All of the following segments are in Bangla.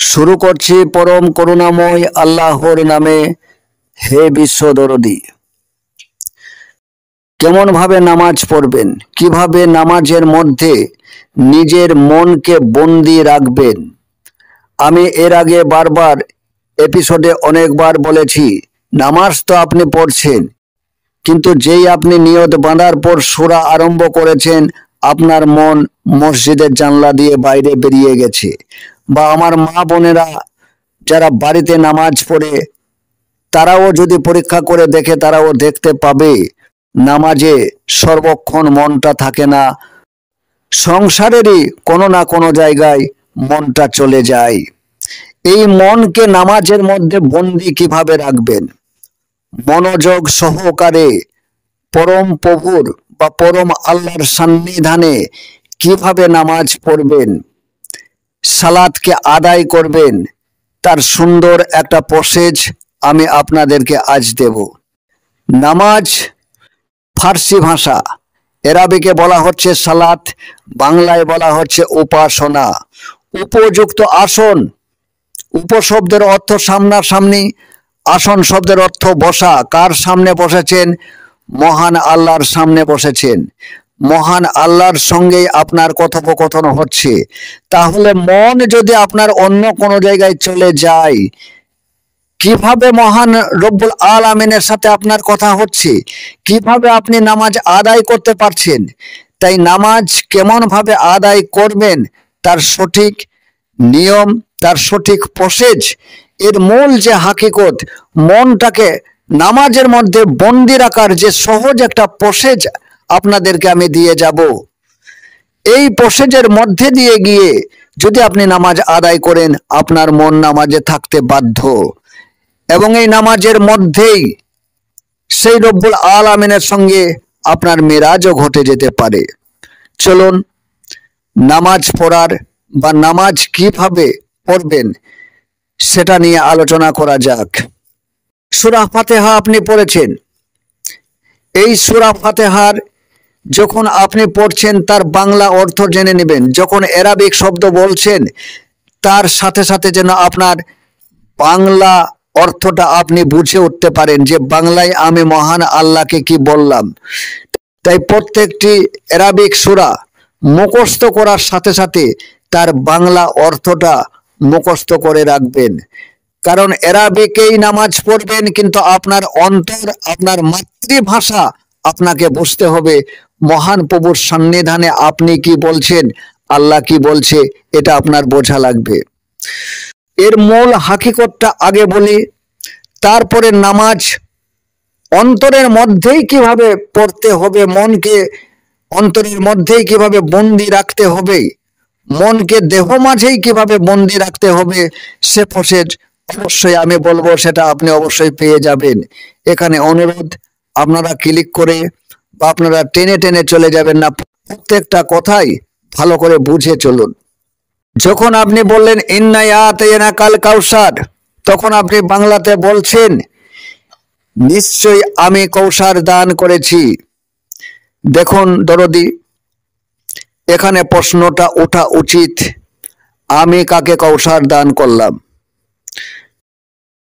শুরু করছি পরম করুণাময় আল্লাহর নামে। হে বিশ্ব দরদি, কেমন ভাবে নামাজ পড়বেন, কিভাবে নামাজের মধ্যে নিজের মনকে বন্দি রাখবেন। আমি এর আগে বারবার এপিসোডে অনেকবার বলেছি, নামাজ তো আপনি পড়ছেন, কিন্তু যেই আপনি নিয়ত বাঁধার পর সূরা আরম্ভ করেছেন, আপনার মন মসজিদের জানলা দিয়ে বাইরে বেরিয়ে গেছে। বা আমার মা বোনেরা যারা বাড়িতে নামাজ পড়ে, তারাও যদি পরীক্ষা করে দেখে, তারাও দেখতে পাবে নামাজে সর্বক্ষণ মনটা থাকে না, সংসারেরই কোনো না কোনো জায়গায় মনটা চলে যায়। এই মনকে নামাজের মধ্যে বন্দি কিভাবে রাখবেন, মনোযোগ সহকারে পরম প্রভুর বা পরম আল্লাহর সান্নিধানে কিভাবে নামাজ পড়বেন, সালাতকে আদায় করবেন, তার সুন্দর একটা প্রসেস আমি আপনাদেরকে আজ দেব। নামাজ ফার্সি ভাষা, এরাবিকে বলা হচ্ছে সালাত, বাংলায় বলা হচ্ছে উপাসনা। উপযুক্ত আসন, উপশব্দের অর্থ সামনাসামনি, আসন শব্দের অর্থ বসা। কার সামনে বসেছেন? মহান আল্লাহর সামনে বসেছেন, মহান আল্লাহর সঙ্গেই আপনার কথোপকথন হচ্ছে। তাহলে মন যদি আপনার অন্য কোনো জায়গায় চলে যায়, কিভাবে মহান রব্বুল আলামিনের সাথে আপনার কথা হচ্ছে, কিভাবে আপনি নামাজ আদায় করতে পারছেন? তাই নামাজ কেমন ভাবে আদায় করবেন, তার সঠিক নিয়ম, তার সঠিক প্রসেস, এর মূল যে হাকিকত, মনটাকে নামাজের মধ্যে বন্দি রাখার যে সহজ একটা প্রসেস আপনাদেরকে আমি দিয়ে যাব। এই প্রসেসের মধ্যে দিয়ে গিয়ে যদি আপনি নামাজ আদায় করেন, আপনার মন নামাজে থাকতে বাধ্য, এবং এই নামাজের মধ্যেই সেই রব্বুল আলামিনের সঙ্গে আপনার মেরাজও ঘটে যেতে পারে। চলুন নামাজ পড়ার বা নামাজ কিভাবে পড়বেন সেটা নিয়ে আলোচনা করা যাক। সূরা ফাতিহা আপনি পড়েছেন, এই সূরা ফাতিহার যখন আপনি পড়ছেন তার বাংলা অর্থ জেনে নেবেন। যখন আরবিক শব্দ বলছেন, তার সাথে সাথে যেন আপনার বাংলা অর্থটা আপনি বুঝে উঠতে পারেন যে বাংলায় আমি মহান আল্লাহকে কি বললাম। তাই প্রত্যেকটি আরবিক সূরা মুখস্থ করার সাথে সাথে তার বাংলা অর্থটা মুখস্থ করে রাখবেন। কারণ আরবিকেই নামাজ পড়বেন, কিন্তু আপনার অন্তর, আপনার মাতৃভাষা আপনাকে বুঝতে হবে। মহান প্রভুর সান্নিধানে আপনি কি বলছেন, আল্লাহ কি বলছে, এটা আপনার বোঝা লাগবে। এর মূল হাকিকতটা আগে বলি, তারপরে নামাজ অন্তরের মধ্যেই কিভাবে পড়তে হবে, মনকে অন্তরের মধ্যেই কিভাবে বন্দি রাখতে হবে, মনকে দেহ মাঝেই কিভাবে বন্দি রাখতে হবে, সে প্রসেস অবশ্যই আমি বলবো, সেটা আপনি অবশ্যই পেয়ে যাবেন। এখানে অনুরোধ, আপনারা ক্লিক করে বা আপনারা টেনে টেনে চলে যাবেন না, প্রত্যেকটা কথাই ভালো করে বুঝে চলুন। যখন আপনি বললেন ইন্না আতাইনাকাল কাউসার, তখন আপনি বাংলাতে বলছেন নিশ্চয়ই আমি কৌসার দান করেছি। দেখুন দরদি, এখানে প্রশ্নটা ওঠা উচিত, আমি কাকে কৌসার দান করলাম?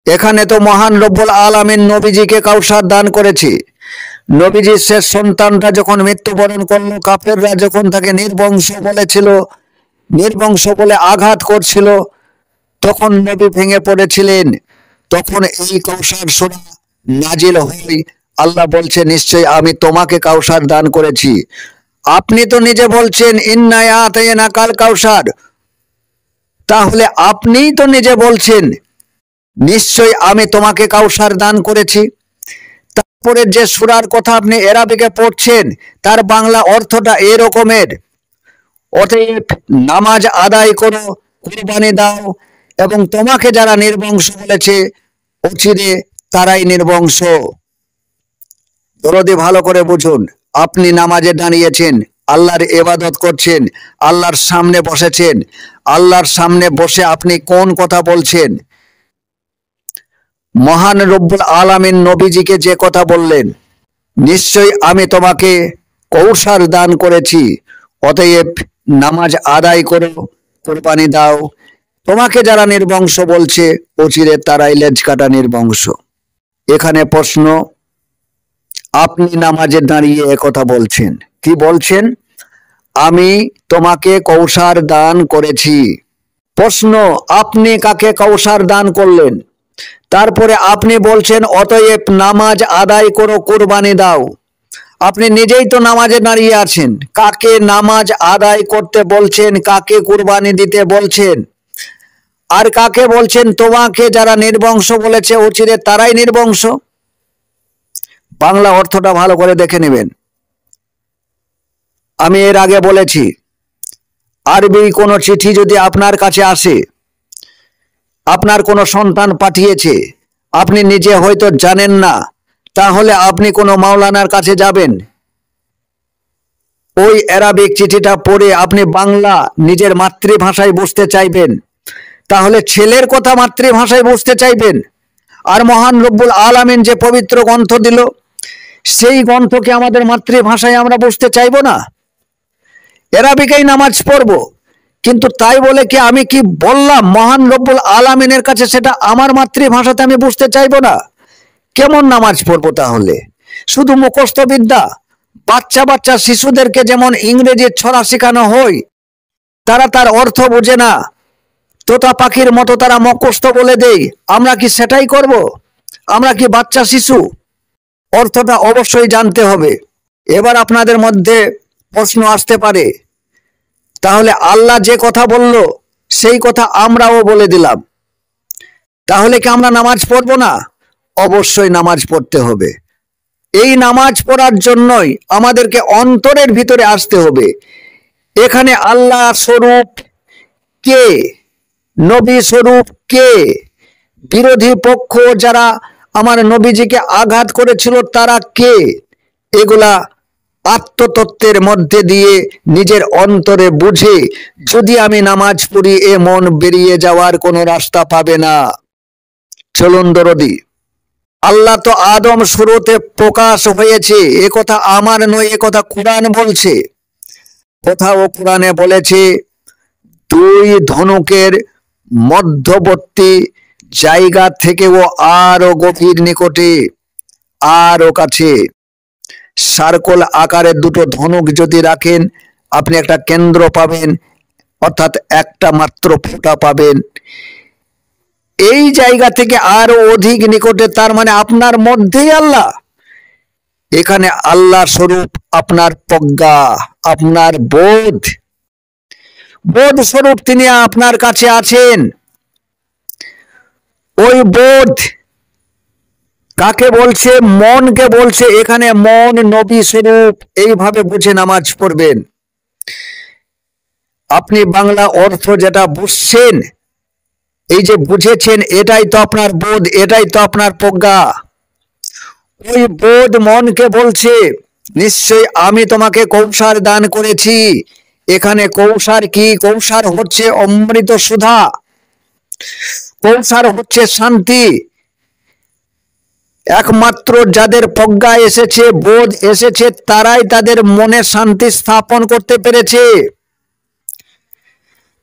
এখানে তো মহান রব্বুল আলামিন নবীজিকে কৌসার দান করেছি। নবীজির শেষ সন্তানটা যখন মৃত্যুবরণ করলো, কাফেররা যখন তাকে নির্বংশ বলেছিল, নির্বংশ বলে আঘাত করছিল, তখন নবী ভেঙে পড়েছিলেন। তখন এই কৌসার সূরা নাজিল হয়, আল্লাহ বলছে নিশ্চয়ই আমি তোমাকে কাউসার দান করেছি। আপনি তো নিজে বলছেন ইন্না আতাইনাকাল কাউসার, তাহলে আপনিই তো নিজে বলছেন নিশ্চয়ই আমি তোমাকে কাউসার দান করেছি। তারপরে যে সূরার কথা আপনি আরবিকে পড়ছেন, তার বাংলা অর্থটা এরকমের, অতএব নামাজ আদায় করো, কুরবানি দাও, এবং তোমাকে যারা নির্বংশ বলেছে অচিরে তারাই নির্বংশ। দরদি ভালো করে বুঝুন, আপনি নামাজে দাঁড়িয়েছেন, আল্লাহর ইবাদত করছেন, আল্লাহর সামনে বসেছেন, আল্লাহর সামনে বসে আপনি কোন কথা বলছেন? মহান রব্বুল আলামিন নবীজিকে যে কথা বললেন, নিশ্চয়ই আমি তোমাকে কৌসার দান করেছি, অতএব নামাজ আদায় করো, কুরবানি দাও, তোমাকে যারা নির্বংশ বলছে অচিরে তারাই লেজ কাটা নির্বংশ। এখানে প্রশ্ন, আপনি নামাজে দাঁড়িয়ে একথা বলছেন, কি বলছেন? আমি তোমাকে কৌশার দান করেছি। প্রশ্ন, আপনি কাকে কৌশার দান করলেন? তারপরে আপনি বলছেন অতএব নামাজ আদায় করো, কুরবানি দাও। আপনি নিজেই তো নামাজে দাঁড়িয়ে আছেন। কাকে নামাজ আদায় করতে বলছেন, কাকে কুরবানি দিতে বলছেন, আর কাকে বলছেন তোমাকে যারা নির্বংশ বলেছে অচিরে তারাই নির্বংশ? বাংলা অর্থটা ভালো করে দেখে নেবেন। আমি এর আগে বলেছি, আরবি কোনো চিঠি যদি আপনার কাছে আসে, আপনার কোনো সন্তান পাঠিয়েছে, আপনি নিজে হয়তো জানেন না, তাহলে আপনি কোনো মাওলানার কাছে যাবেন, ওই আরবিক চিঠিটা পড়ে আপনি বাংলা নিজের মাতৃভাষায় বুঝতে চাইবেন, তাহলে ছেলের কথা মাতৃভাষায় বুঝতে চাইবেন। আর মহান রব্বুল আলামিন যে পবিত্র গ্রন্থ দিল, সেই গ্রন্থকে আমাদের মাতৃভাষায় আমরা বুঝতে চাইবো না? আরবিকেই নামাজ পড়বো, কিন্তু তাই বলে কি আমি কি বললাম মহান রব্বুল আলামিনের কাছে সেটা আমার মাতৃভাষাতে আমি বুঝতে চাইবো না? কেমন নামাজ পড়বো তাহলে? শুধু মুখস্থ বিদ্যা। বাচ্চা বাচ্চা শিশুদেরকে যেমন ইংরেজির ছড়া শেখানো হয়, তারা তার অর্থ বোঝে না, তোতা পাখির মতো তারা মুখস্থ বলে দেয়। আমরা কি সেটাই করব? আমরা কি বাচ্চা শিশু? অর্থটা অবশ্যই জানতে হবে। এবার আপনাদের মধ্যে প্রশ্ন আসতে পারে, তাহলে আল্লাহ যে কথা বলল সেই কথা আমরাও বলে দিলাম, তাহলে কি আমরা নামাজ পড়বো না? অবশ্যই নামাজ পড়তে হবে। এই নামাজ পড়ার জন্যই আমাদেরকে অন্তরের ভিতরে আসতে হবে। এখানে আল্লাহ স্বরূপ কে, নবী স্বরূপ কে, বিরোধী পক্ষ যারা আমার নবীজিকে আঘাত করেছিল তারা কে, এগুলা আত্মতত্ত্বের মধ্যে দিয়ে নিজের অন্তরে বুঝে যদি আমি নামাজ পড়ি, এ মন বেরিয়ে যাওয়ার কোনো রাস্তা পাবে না। চলুন দরদি, আল্লাহ তো আদম শুরুতে প্রকাশ হয়েছে, এ কথা আমার নয়, এ কথা কুরআন বলছে। কোথাও কুরআনে বলেছে দুই ধনুকের মধ্যবর্তী জায়গা থেকেও আরো গভীর নিকটে, আরো কাছে। সার্কল আকারের দুটো ধনুক যদি রাখেন, আপনি একটা কেন্দ্র পাবেন, অর্থাৎ একটা মাত্র ফোঁটা পাবেন। এই জায়গা থেকে আরো অধিক নিকটে, তার মানে আপনার মধ্যেই আল্লাহ। এখানে আল্লাহ স্বরূপ আপনার প্রজ্ঞা, আপনার বোধ, বোধ স্বরূপ তিনি আপনার কাছে আছেন। ওই বোধ কাকে বলছে? মনকে বলছে। এখানে মন নবী স্বরূপ, এইভাবে বুঝে নামাজ পড়বেন। আপনি বাংলা অর্থ যেটা বুঝছেন, এই যে বুঝেছেন, এটাই তো আপনার বোধ, এটাই তো আপনার প্রজ্ঞা। ওই বোধ মনকে বলছে নিশ্চয় আমি তোমাকে কৌশার দান করেছি। এখানে কৌশার কি? কৌশার হচ্ছে অমৃত সুধা, কৌশার হচ্ছে শান্তি। একমাত্র যাদের প্রজ্ঞা এসেছে, বোধ এসেছে, তারাই তাদের মনে শান্তি স্থাপন করতে পেরেছে।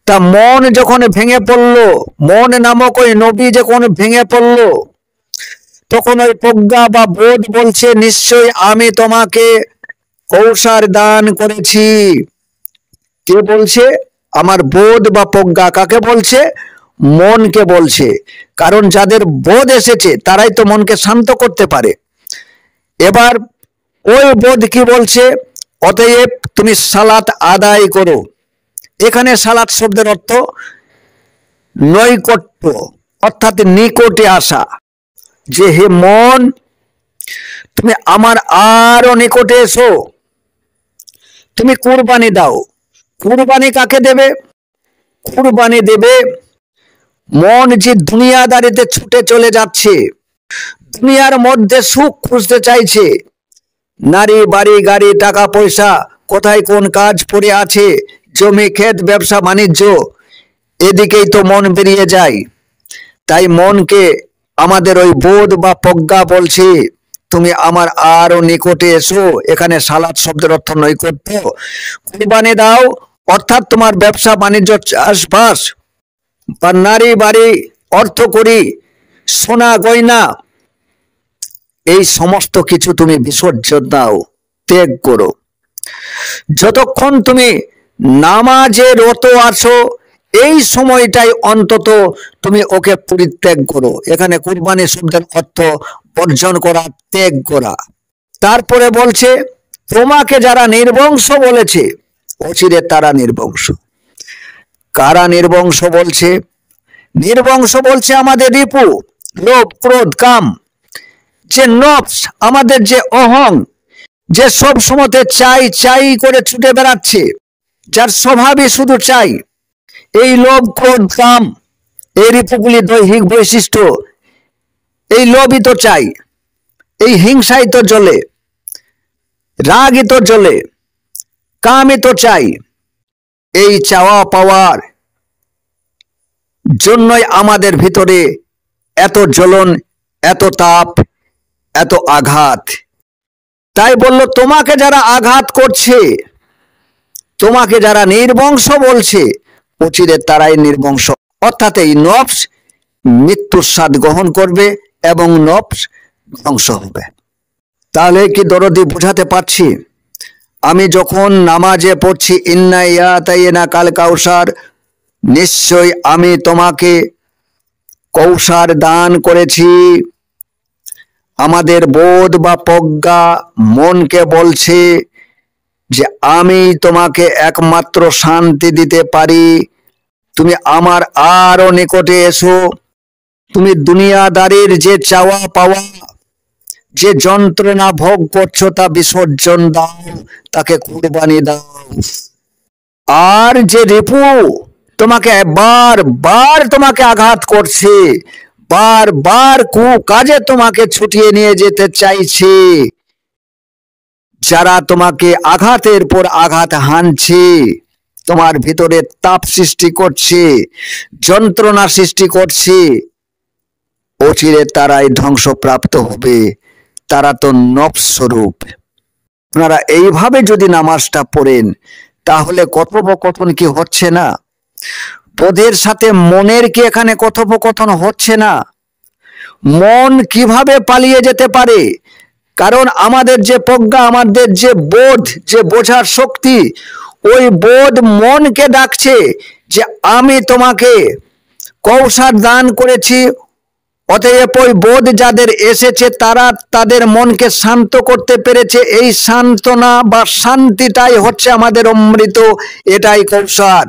তা মন যখন ভেঙে পড়লো, মন নামক ওই নবী যখন ভেঙে পড়লো, তখন ওই প্রজ্ঞা বা বোধ বলছে নিশ্চয় আমি তোমাকে কৌশার দান করেছি। কে বলছে? আমার বোধ বা প্রজ্ঞা। কাকে বলছে? মনকে বলছে। কারণ যাদের বোধ এসেছে তারাই তো মনকে শান্ত করতে পারে। এবার ওই বোধ কি বলছে? অতএব তুমি সালাত আদায় করো। এখানে সালাত শব্দের অর্থ নৈকট্য, অর্থাৎ নিকটে আসা। যে হে মন, তুমি আমার আরো নিকটে এসো, তুমি কুরবানি দাও। কুরবানি কাকে দেবে? কুরবানি দেবে মন যে দুনিয়াদারিতে ছুটে চলে যাচ্ছে, দুনিয়ার মধ্যে সুখ খুঁজতে চাইছে, নারী, বাড়ি, গাড়ি, টাকা পয়সা, কোথায় কোন কাজ পড়ে আছে, জমি ক্ষেত, ব্যবসা বাণিজ্য, এদিকেই তো মন বেরিয়ে যায়। তাই মনকে আমাদের ওই বোধ বা প্রজ্ঞা বলছে তুমি আমার আরো নিকটে এসো। এখানে সালাত শব্দের অর্থ নৈকট্য। কুরবানি দাও অর্থাৎ তোমার ব্যবসা বাণিজ্য, চাষবাস, বা নারী বাড়ি, অর্থকড়ি, সোনা গয়না, এই সমস্ত কিছু তুমি বিসর্জন দাও, ত্যাগ করো। যতক্ষণ তুমি নামাজে রত আছো এই সময়টাই অন্তত তুমি ওকে পরিত্যাগ করো। এখানে কুরবানি শব্দের অর্থ বর্জন করা, ত্যাগ করা। তারপরে বলছে তোমাকে যারা নির্বংশ বলেছে অচিরে তারা নির্বংশ। কারা নির্বংশ বলছে? নির্বংশ বলছে আমাদের রিপু, লোভ, ক্রোধ, কাম, যে নফস, আমাদের যে অহং, যে সব সময়তে চাই চাই করে ছুটে বেড়াচ্ছে, যার স্বভাবই শুধু চাই, এই লোভ, ক্রোধ, কাম, এই রিপুগুলি দৈহিক বৈশিষ্ট্য। এই লোভই তো চাই, এই হিংসাই তো জ্বলে, রাগই তো জ্বলে, কামই তো চাই। এই চাওয়া পাওয়ার জন্যই আমাদের ভিতরে এত জ্বলন, এত তাপ, এত আঘাত। তাই বলল তোমাকে যারা আঘাত করছে, তোমাকে যারা নির্বংশ বলছে অচিরে তারাই নির্বংশ। অর্থাৎ এই নফস মৃত্যুর স্বাদ গ্রহণ করবে এবং নফস ধ্বংস হবে। তাহলে কি দরদি বোঝাতে পারছি? আমি যখন নামাজে পড়ছি ইন্না ইয়াতাইনা কাল কাউসার, নিশ্চয় আমি তোমাকে কৌসার দান করেছি। আমাদের বোধ বা প্রজ্ঞা মনকে বলছে যে আমি তোমাকে একমাত্র শান্তি দিতে পারি, তুমি আমার আরো নিকটে এসো। তুমি দুনিয়াদারির যে চাওয়া পাওয়া, যে যন্ত্রণা ভোগ করছো তা বিসর্জন দাও, তাকে কুরবানি দাও। আর যে রিপু তোমাকে বারবার তোমাকে আঘাত করছে, বারবার কাজে তোমাকে ছুটিয়ে নিয়ে যেতে চাইছে, যারা তোমাকে আঘাতের পর আঘাত হানছে, তোমার ভিতরে তাপ সৃষ্টি করছে, যন্ত্রণা সৃষ্টি করছে, অচিরে তারাই ধ্বংসপ্রাপ্ত হবে। তারা তো নফস স্বরূপ। আপনারা এইভাবে যদি নামাজটা পড়েন তাহলে কথোপকথন কি হচ্ছে না? বোধের সাথে মনের কি এখানে কথোপকথন হচ্ছে না? মন কিভাবে পালিয়ে যেতে পারে? কারণ আমাদের যে প্রজ্ঞা, আমাদের যে বোধ, যে বোঝার শক্তি, ওই বোধ মনকে ডাকছে যে আমি তোমাকে কৌশল দান করেছি। অতএব ওই বোধ যাদের এসেছে তারা তাদের মনকে শান্ত করতে পেরেছে। এই সান্ত্বনা বা শান্তিটাই হচ্ছে আমাদের অমৃত, এটাই কৌশল।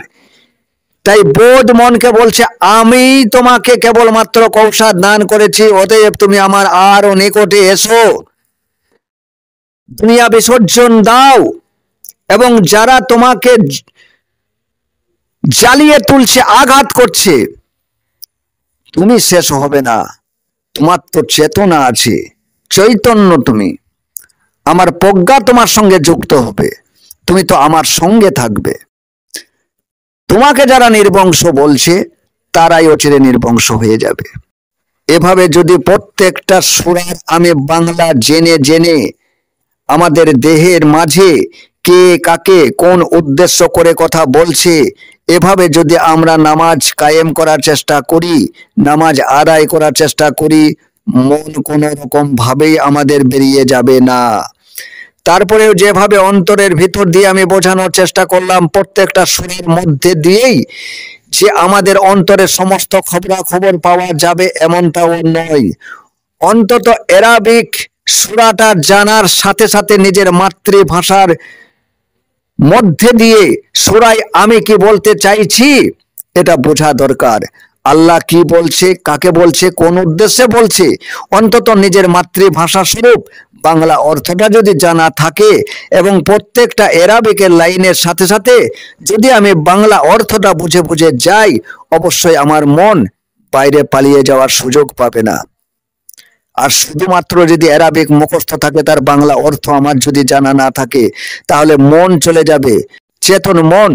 তাই বোধ মনকে বলছে আমি তোমাকে কেবলমাত্র কৌশল দান করেছি, অতএব তুমি আমার আরো নিকটে এসো, দুনিয়া বিসর্জন দাও। এবং যারা তোমাকে জ্বালিয়ে তুলছে, আঘাত করছে, তুমি শেষ হবে না। তোমার তো চেতনা আছে, চৈতন্য তুমি, আমার প্রজ্ঞা তোমার সঙ্গে যুক্ত হবে, তুমি তো আমার সঙ্গে থাকবে। তোমাকে যারা নির্বংশ বলছে তারাই অচিরে নির্বংশ হয়ে যাবে। এভাবে যদি প্রত্যেকটা সূরার আমি বাংলা জেনে জেনে আমাদের দেহের মাঝে কে কাকে কোন উদ্দেশ্য করে কথা বলছে, এভাবে যদি আমরা নামাজ কায়েম করার চেষ্টা করি, নামাজ আদায় করার চেষ্টা করি, মন কোনো রকম ভাবেই আমাদের বেরিয়ে যাবে না। তারপরেও যেভাবে অন্তরের ভিতর দিয়ে আমি বোঝানোর চেষ্টা করলাম, প্রত্যেকটা সুরের মধ্যে দিয়েই যে আমাদের অন্তরের সমস্ত খবরাখবর পাওয়া যাবে এমনটাও নয়। অন্তত অ্যারাবিক সূরাটা জানার সাথে সাথে নিজের মাতৃভাষার মধ্যে দিয়ে সূরায় আমি কি বলতে চাইছি এটা বোঝা দরকার। আল্লাহ কি বলছে, কাকে বলছে, কোন উদ্দেশ্যে বলছে, অন্তত নিজের মাতৃভাষা স্বরূপ বাংলা অর্থটা যদি জানা থাকে এবং প্রত্যেকটা অ্যারাবিকের লাইনের সাথে সাথে যদি আমি বাংলা অর্থটা বুঝে বুঝে যাই, অবশ্যই আমার মন বাইরে পালিয়ে যাওয়ার সুযোগ পাবে না। আর শুধুমাত্র যদি অ্যারাবিক মুখস্থ থাকে, তার বাংলা অর্থ আমার যদি জানা না থাকে, তাহলে মন চলে যাবে। চেতন মন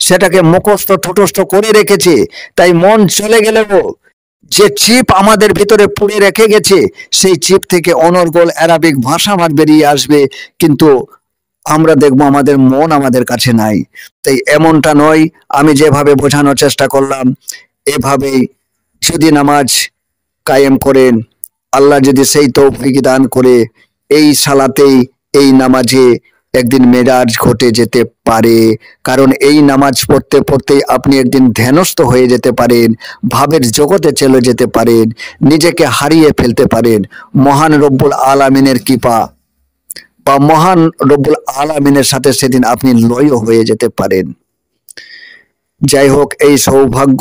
সেটাকে মুখস্থ ঠোঁটস্থ করে রেখেছে, তাই মন চলে গেলেও যে চিপ আমাদের ভিতরে পুড়ে রেখে গেছে, সেই চিপ থেকে অনর্গল অ্যারাবিক ভাষা আমার বেরিয়ে আসবে, কিন্তু আমরা দেখবো আমাদের মন আমাদের কাছে নাই। তাই এমনটা নয়, আমি যেভাবে বোঝানোর চেষ্টা করলাম এভাবেই যদি নামাজ কায়েম করেন, আল্লাহ যদি সেই তৌফিক দান করে, এই সালাতেই এই নামাজে একদিন মেরাজ ঘটে যেতে পারে। কারণ এই নামাজ পড়তে পড়তেই আপনি একদিন ধ্যানস্থ হয়ে যেতে পারেন, ভাবের জগতে চলে যেতে পারেন, নিজেকে হারিয়ে ফেলতে পারেন। মহান রব্বুল আলামিনের কৃপা বা মহান রব্বুল আলামিনের সাথে সেদিন আপনি লয় হয়ে যেতে পারেন। যাই হোক, এই সৌভাগ্য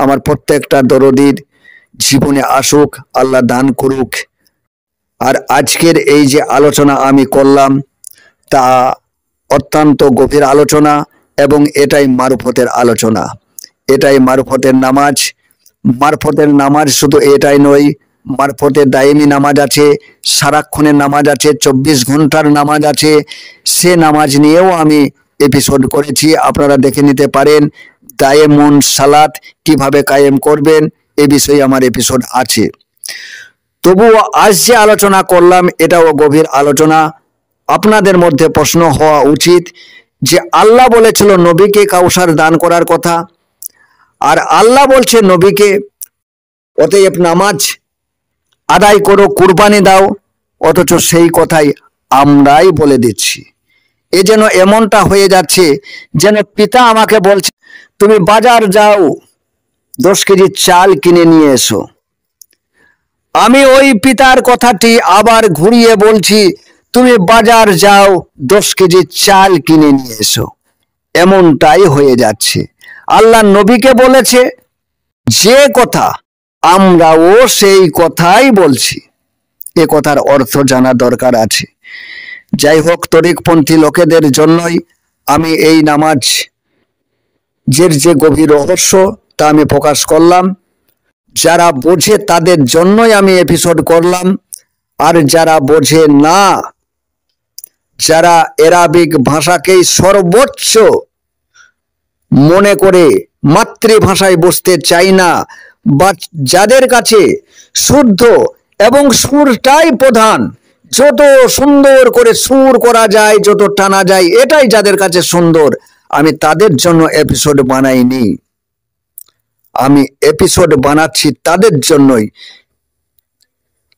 আমার প্রত্যেকটা দরদীর জীবনে আসুক, আল্লাহ দান করুক। আর আজকের এই যে আলোচনা আমি করলাম তা অত্যন্ত গভীর আলোচনা, এবং এটাই মারফতের আলোচনা, এটাই মারফতের নামাজ। মারফতের নামাজ শুধু এটাই নয়, মারফতের দায়েমি নামাজ আছে, সারাক্ষণের নামাজ আছে, 24 ঘন্টার নামাজ আছে। সে নামাজ নিয়েও আমি এপিসোড করেছি, আপনারা দেখে নিতে পারেন। দায়েমুন সালাত কিভাবে কায়েম করবেন এ বিষয়ে আমার এপিসোড আছে। তবুও আজ যে আলোচনা করলাম এটাও গভীর আলোচনা। আপনাদের মধ্যে প্রশ্ন হওয়া উচিত যে আল্লাহ বলেছিল নবীকে কাউসার দান করার কথা, আর আল্লাহ বলছে নবীকে অতএব নামাজ আদায় করো, কুরবানি দাও, অথচ সেই কথাই আমরাই বলে দিচ্ছি। এ যেন এমনটা হয়ে যাচ্ছে যেন পিতা আমাকে বলছে তুমি বাজার যাও 10 কেজি চাল কিনে নিয়ে এসো। আমি ওই পিতার কথাটি আবার ঘুরিয়ে বলছি তুমি বাজার যাও 10 কেজি চাল কিনে নিয়ে এসো। এমনটাই হয়ে যাচ্ছে। আল্লাহ নবীকে বলেছে যে কথা, আমরাও সেই কথাই বলছি। এ কথার অর্থ জানা দরকার আছে। যাই হোক, তরিকপন্থী লোকেদের জন্যই আমি এই নামাজ যে গভীর রহস্য তা আমি প্রকাশ করলাম। যারা বোঝে তাদের জন্যই আমি এপিসোড করলাম, আর যারা বোঝে না, যারা আরবিক ভাষাকেই সর্বোচ্চ মনে করে মাতৃভাষায় বসতে চাই না, বা যাদের কাছে শুদ্ধ এবং সুরটাই প্রধান, যত সুন্দর করে সুর করা যায়, যত টানা যায়, এটাই যাদের কাছে সুন্দর, আমি তাদের জন্য এপিসোড বানাইনি। আমি এপিসোড বানাচ্ছি তাদের জন্যই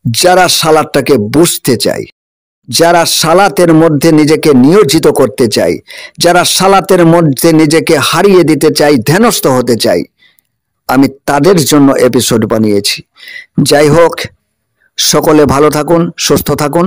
যারা সালাতটাকে বুঝতে চায়, যারা সালাতের মধ্যে নিজেকে নিয়োজিত করতে চায়, যারা সালাতের মধ্যে নিজেকে হারিয়ে দিতে চায়, ধ্যানস্থ হতে চায়, আমি তাদের জন্য এপিসোড বানিয়েছি। যাই হোক, সকলে ভালো থাকুন, সুস্থ থাকুন।